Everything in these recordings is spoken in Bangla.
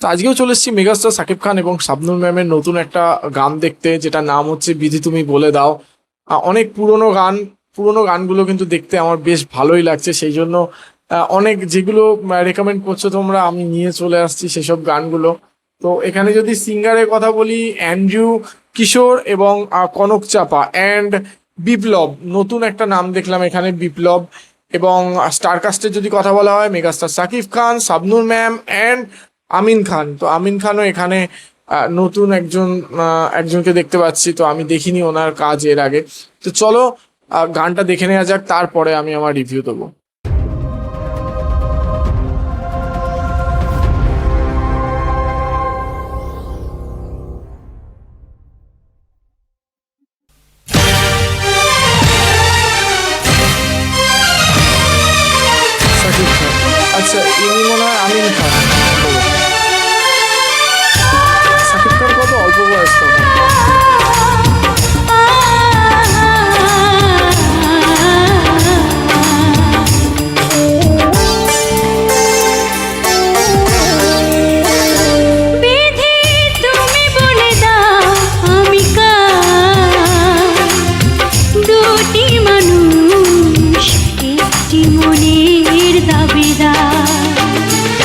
তো আজকেও চলে এসেছি মেগাস্টার শাকিব খান এবং শাবনূর ম্যামের নতুন একটা গান দেখতে, যেটা নাম হচ্ছে বিধি তুমি বলে দাও। অনেক পুরনো গান, পুরনো গানগুলো কিন্তু দেখতে আমার বেশ ভালোই লাগছে। সেই জন্য অনেক যেগুলো রেকমেন্ড করছো তোমরা, আমি নিয়ে চলে আসছি সেসব গানগুলো। তো এখানে যদি সিঙ্গারের কথা বলি, অ্যান্ড্রু কিশোর এবং কনক চাপা অ্যান্ড বিপ্লব, নতুন একটা নাম দেখলাম এখানে, বিপ্লব। এবং স্টারকাস্টের যদি কথা বলা হয়, megastar Shakib Khan, Shabnur ma'am and Amin Khan. তো আমিন খানও এখানে নতুন একজনকে দেখতে পাচ্ছি। তো আমি দেখিনি ওনার কাজ এর আগে। তো চলো গানটা দেখে নেওয়া যাক, তারপরে আমি আমার রিভিউ দেবো। শাকিব খান, আচ্ছা ইনি মনে হয় আমিন খান। শাকিব খান কত অল্প বয়স তখন।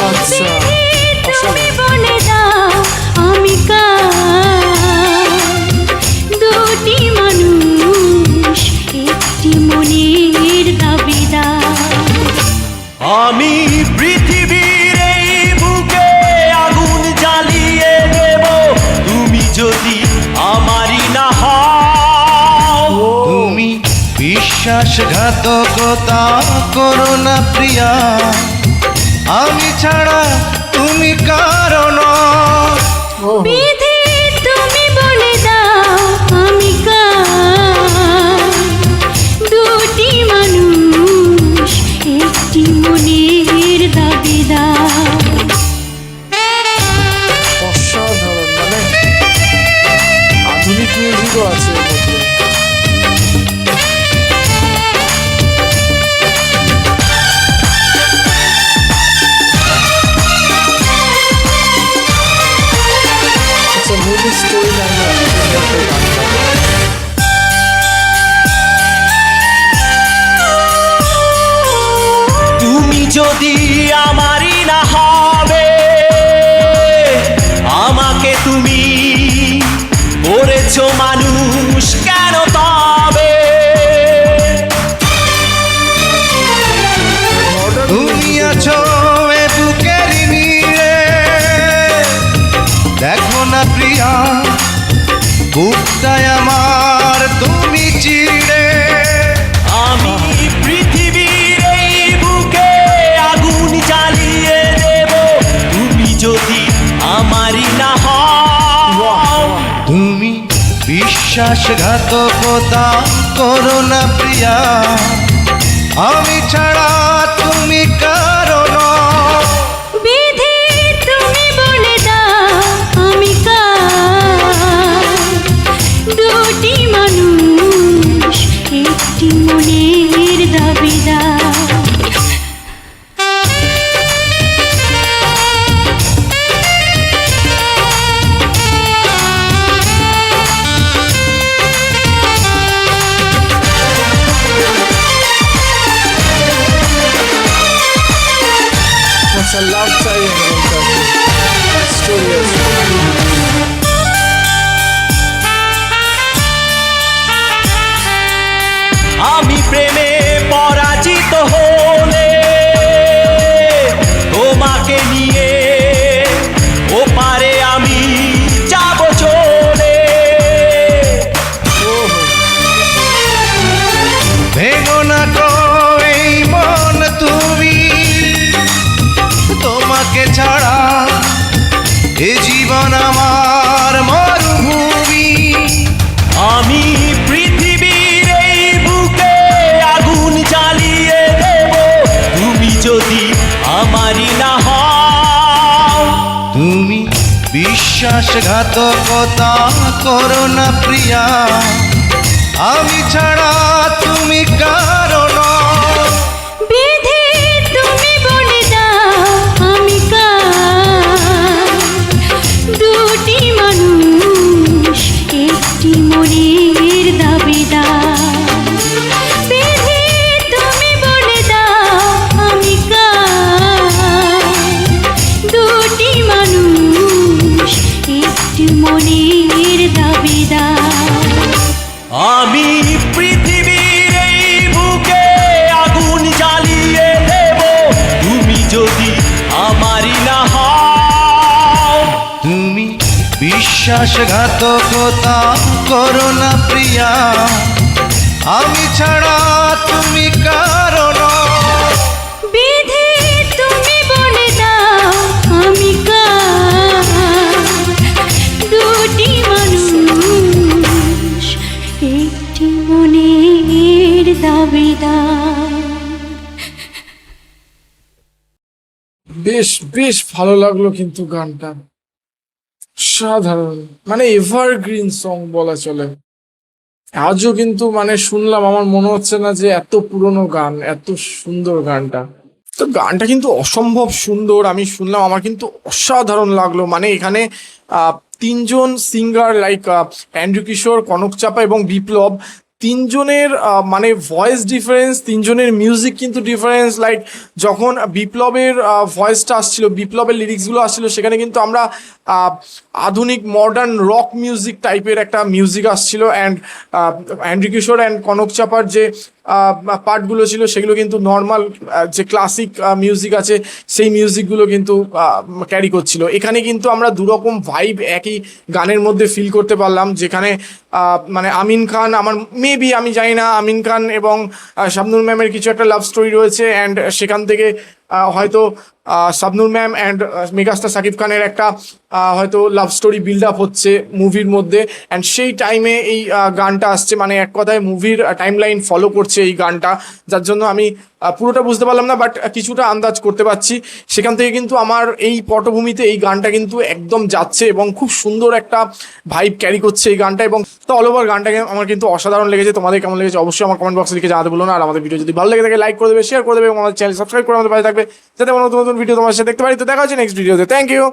আচ্ছা, আমি পৃথিবীর এই বুকে আগুন জ্বালিয়ে দেব, তুমি যদি আমারই না হও। তুমি বিশ্বাসঘাতকতা করো না প্রিয়া, আমি ছাড়া তুমি কারণ। ওহ, অসাধারণ, মানে আধুনিক মিউজিকও আছে এর মধ্যে। আচ্ছা, মুভি স্টোরি লাইনে তুমি যদি আমারই না হবে, আমাকে তুমি করেছো মানুষ কেন তবে? তুমি আছো এ বুকের নীড়ে, দেখো না প্রিয়া বুকটায় আমার তুমি চিড়ে। আমি পৃথিবীর এই বুকে আগুন জ্বালিয়ে দেব, তুমি যদি আমারই না হও। তুমি বিশ্বাসঘাতকতা করো না প্রিয়া, আমি ছাড়া তুমি কারণ। আচ্ছা, লাভ চাই স্টোরি আছে। আমি প্রেমে পরাজিত হলে তোমাকে নিয়ে ওপারে আমি যাব চলে। ভেঙো না তো এই মন তুমি, তোমাকে ছাড়া এ জীবন আমার মরুভূমি। আমি পৃথিবীর এই বুকে আগুন জ্বালিয়ে দেব, তুমি যদি আমারই না হও। তুমি বিশ্বাসঘাতকতা করো না প্রিয়া, আমি ছাড়া তুমি কারণ। তুমি বলে দাও আমি কার, একটু মনের দাবিদার। আমি পৃথিবীর এই বুকে আগুন জ্বালিয়ে দেব তুমি যদি আমারই না হও। তুমি বিশ্বাসঘাতকতা করো না প্রিয়া, আমি ছাড়া তুমি কারণ। বিধি তুমি বলে দাও আমি কার, দুটি মানুষ একটি মনের দাবিদার। বেশ বেশ ভালো লাগলো কিন্তু গানটা, সাধারণ মানে এভারগ্রিন সং বলা চলে। আজও কিন্তু মানে শুনলাম, আমার মনে হচ্ছে না যে এত পুরনো গান, এত সুন্দর গানটা। তো গানটা কিন্তু অসম্ভব সুন্দর, আমি শুনলাম, আমার কিন্তু অসাধারণ লাগলো। মানে এখানে তিনজন সিঙ্গার লাইক অ্যান্ড্রু কিশোর, কনক চাপা এবং বিপ্লব, তিনজনের মানে ভয়েস ডিফারেন্স, তিনজনের মিউজিক কিন্তু ডিফারেন্স। লাইক যখন বিপ্লবের ভয়েসটা আসছিল, বিপ্লবের লিরিক্সগুলো আসছিল, সেখানে কিন্তু আমরা আধুনিক মডার্ন রক মিউজিক টাইপের একটা মিউজিক আসছিল। And Andrew Kishore and Kanak চাপার যে পার্টগুলো ছিল সেগুলো কিন্তু নর্মাল যে ক্লাসিক মিউজিক আছে সেই মিউজিকগুলো কিন্তু ক্যারি করছিল। এখানে কিন্তু আমরা দুরকম ভাইব একই গানের মধ্যে ফিল করতে পারলাম, যেখানে মানে আমিন খান, আমার মেবি আমি জানি না, আমিন খান এবং শাবনূর ম্যামের কিছু একটা লাভ স্টোরি রয়েছে। অ্যান্ড সেখান থেকে হয়তো Shabnur ma'am and megastar Shakib খানের একটা হয়তো লাভ স্টোরি বিল্ড আপ হচ্ছে মুভির মধ্যে। অ্যান্ড সেই টাইমে এই গানটা আসছে, মানে এক কথায় মুভির টাইম লাইন ফলো করছে এই গানটা, যার জন্য আমি পুরোটা বুঝতে পারলাম না, বাট কিছুটা আন্দাজ করতে পারছি। সেখান থেকে কিন্তু আমার এই পটভূমিতে এই গানটা কিন্তু একদম যাচ্ছে এবং খুব সুন্দর একটা ভাইব ক্যারি করছে এই গানটা। এবং তো অল ওভার গানটাকে আমার কিন্তু অসাধারণ লেগেছে। তোমাদের কেমন লেগেছে অবশ্যই আমার কমেন্ট বক্সে লিখে জানাতে বলো না। আর আমাদের ভিডিও যদি ভালো লেগে থাকে লাইক করে দেবে, শেয়ার করে দেবে এবং আমাদের চ্যানেল সাবস্ক্রাইব করে আমাদের পাশে থাকবে, যাতে আমরা নতুন নতুন ভিডিও তোমার সাথে দেখতে পারি। তো দেখা হচ্ছে নেক্সট ভিডিওতে। Thank you.